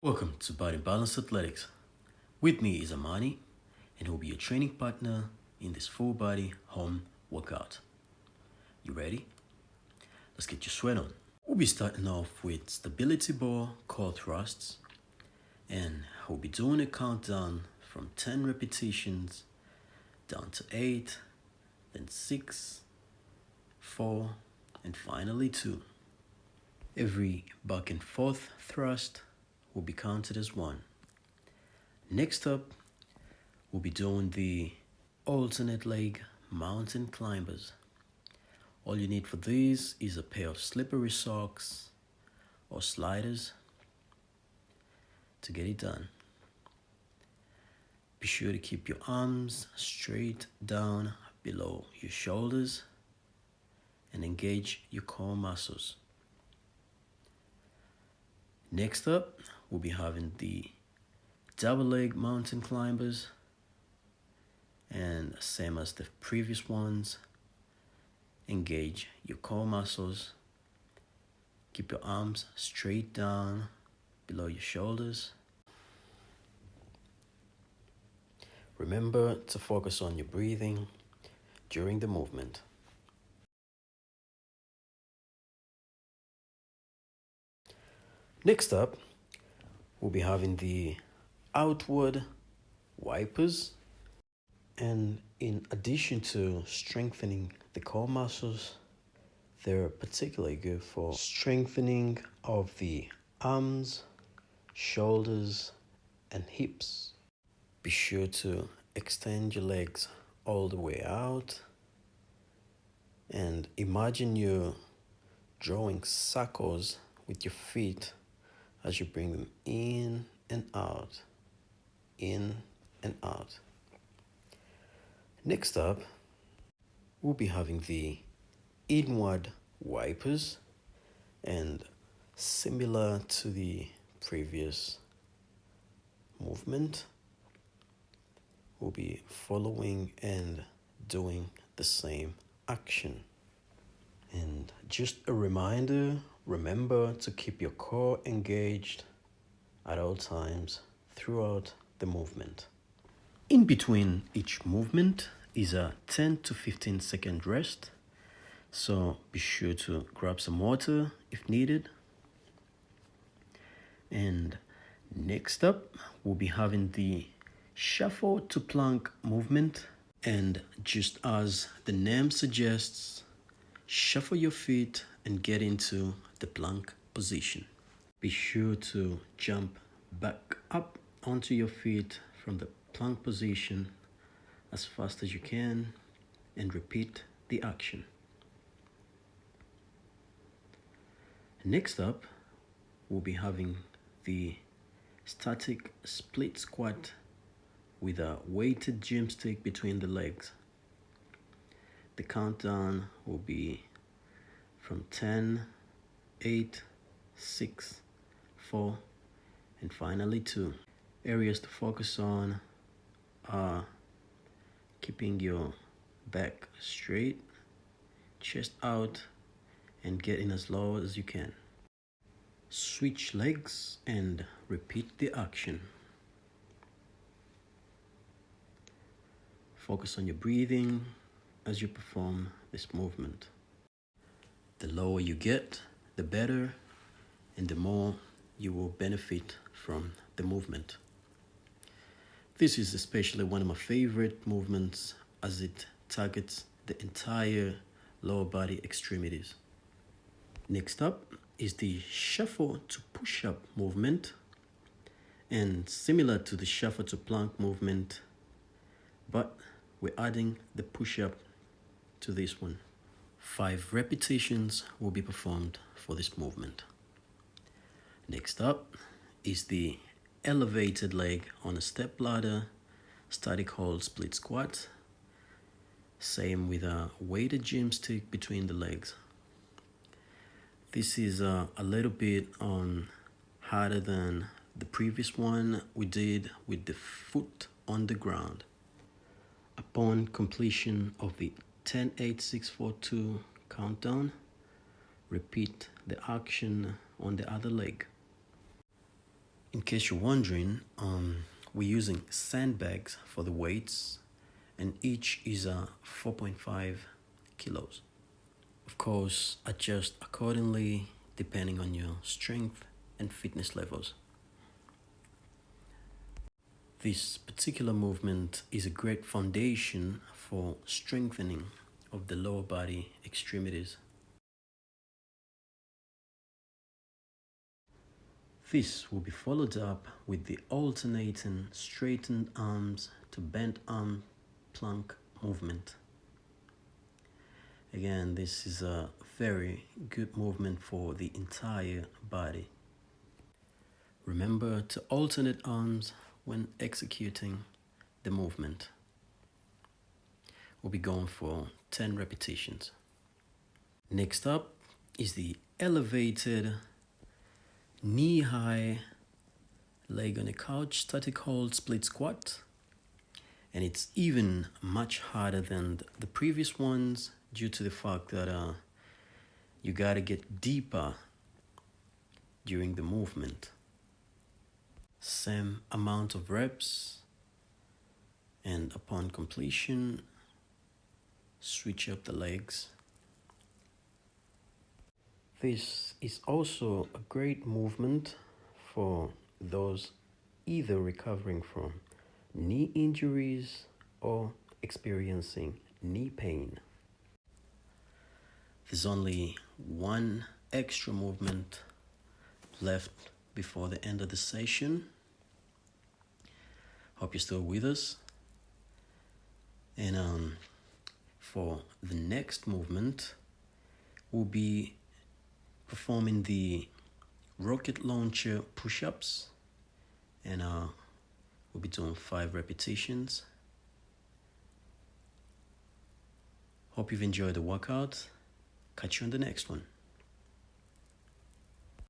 Welcome to Bodynbalance Athletics. With me is Armani, and he'll be your training partner in this full body home workout. You ready? Let's get your sweat on. We'll be starting off with stability bar core thrusts, and we'll be doing a countdown from 10 repetitions down to 8, then 6, 4, and finally 2. Every back and forth thrust will be counted as 1. Next up, we'll be doing the alternate leg mountain climbers. All you need for these is a pair of slippery socks or sliders to get it done. Be sure to keep your arms straight down below your shoulders and engage your core muscles. Next up, we'll be having the double leg mountain climbers, and same as the previous ones, engage your core muscles, keep your arms straight down below your shoulders. Remember to focus on your breathing during the movement. Next up, we'll be having the outward wipers, and in addition to strengthening the core muscles, they're particularly good for strengthening of the arms, shoulders, and hips. Be sure to extend your legs all the way out and imagine you drawing circles with your feet as you bring them in and out, in and out. Next up, we'll be having the inward wipers, and similar to the previous movement, we'll be following and doing the same action. And just a reminder, remember to keep your core engaged at all times throughout the movement. In between each movement is a 10 to 15 second rest, so be sure to grab some water if needed. And next up, we'll be having the shuffle to plank movement, and just as the name suggests, shuffle your feet and get into the plank position. Be sure to jump back up onto your feet from the plank position as fast as you can and repeat the action. Next up, we'll be having the static split squat with a weighted gym stick between the legs. The countdown will be from 10, 8, 6, 4, and finally 2. Areas to focus on are keeping your back straight, chest out, and getting as low as you can. Switch legs and repeat the action. Focus on your breathing as you perform this movement. The lower you get, the better, and the more you will benefit from the movement. This is especially one of my favorite movements as it targets the entire lower body extremities. Next up is the shuffle to push-up movement, and similar to the shuffle to plank movement, but we're adding the push-up to this one. 5 repetitions will be performed for this movement. Next up is the elevated leg on a step ladder, static hold split squat. Same with a weighted gym stick between the legs. This is a little bit harder than the previous one we did with the foot on the ground. Upon completion of the 10, 8, 6, 4, 2 countdown, repeat the action on the other leg. In case you're wondering, we're using sandbags for the weights, and each is 4.5 kilos. Of course, adjust accordingly depending on your strength and fitness levels. This particular movement is a great foundation for strengthening of the lower body extremities. This will be followed up with the alternating straightened arms to bent arm plank movement. Again, this is a very good movement for the entire body. Remember to alternate arms when executing the movement. We'll be going for 10 repetitions. Next up is the elevated knee-high leg on a couch static hold split squat, and it's even much harder than the previous ones due to the fact that you gotta get deeper during the movement. Same amount of reps, and upon completion, switch up the legs. This is also a great movement for those either recovering from knee injuries or experiencing knee pain. There's only one extra movement left before the end of the session. Hope you're still with us. And for the next movement, we'll be performing the rocket launcher push-ups, and we'll be doing 5 repetitions. Hope you've enjoyed the workout. Catch you on the next one.